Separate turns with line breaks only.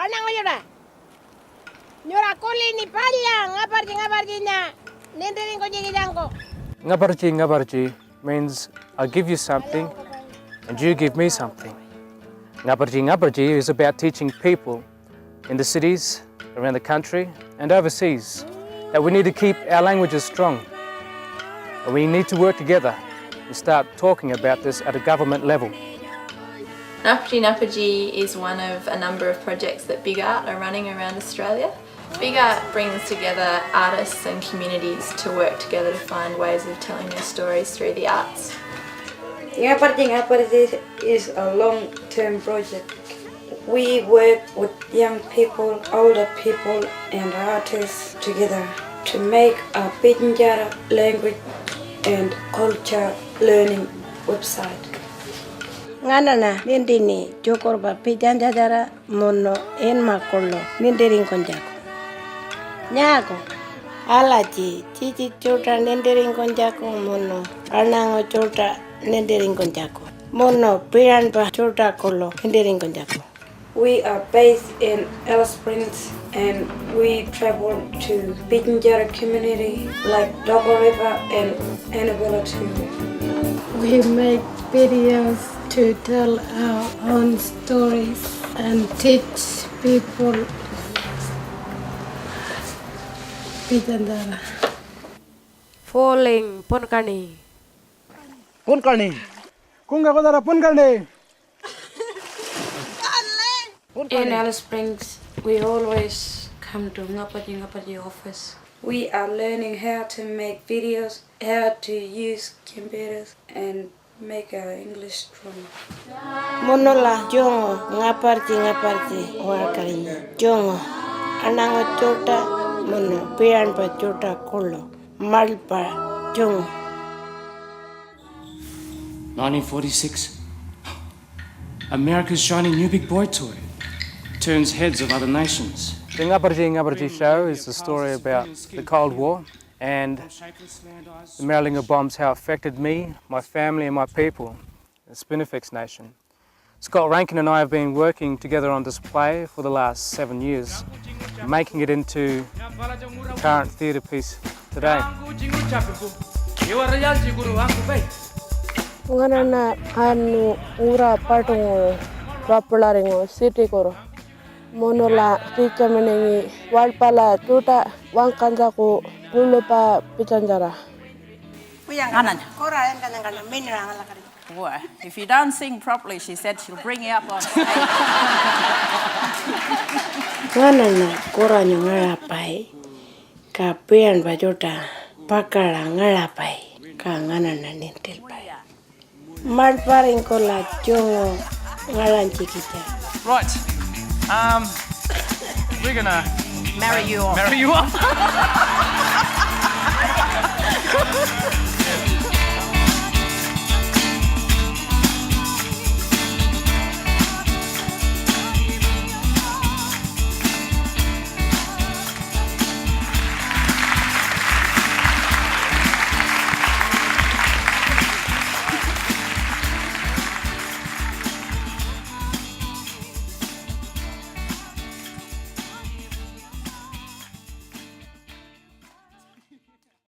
Anang ayuda. Nyora kuli ni palla Ngapartji Ngapartji nya. Nendering ko jigidangko.
Ngapartji Ngapartji means I give you something and you give me something. Ngapartji Ngapartji is about teaching people in the cities, around the country and overseas that we need to keep our languages strong. And we need to work together and start talking about this at a government level.
Ngapartji Ngapartji is one of a number of projects that Big Art are running around Australia. Big Art brings together artists and communities to work together to find ways of telling their stories through the arts.
Ngapartji Ngapartji is a long-term project. We work with young people, older people and artists together to make a Pantjiti language and culture learning website.
Nganana nendini jokorba pijanjajara mono en makollo nendering konjako. Nyako alaji chichi chota nendering konjako mono anango chota nendering konjako. Mono piranpa chota kollo nendering konjako.
We are based in Alice Springs and we travel to Pantjiti community like Double River and Annabella too.
We make videos to tell our own stories and teach people Pitandara.
Falling Ponkani.
Punkarni. Kunga kodara punkarni.
In Alice Springs, we always come to Ngapartji Ngapartji office. We are learning how to make videos, how to use computers and make our English strong.
Monola jongo Ngapartji Ngapartji wakarinya. Jongo anango chota mono piranpa chota kollo malpa jongo.
1946. America's shiny new big boy toy turns heads of other nations.
The Ngapartji Ngapartji show is the story about the Cold War and the Marilynga bombs, how it affected me, my family and my people, the Spinifex Nation. Scott Rankin and I have been working together on this play for the last 7 years, making it into the current theatre piece today.
Nganana anu ura patungo rapularingo city koro. Monola picha menengi walpala tuta wangkanjaku pulupa picanjara.
Boy, if you don't sing properly, she said she'll bring you up on stage.
Nganana koranyo ngarapai ka pian bajota pakara ngarapai ka nganana nintil pai. Malparing kola jongo ngalan chikicha.
Right. We're gonna
Marry you off.
marry you off.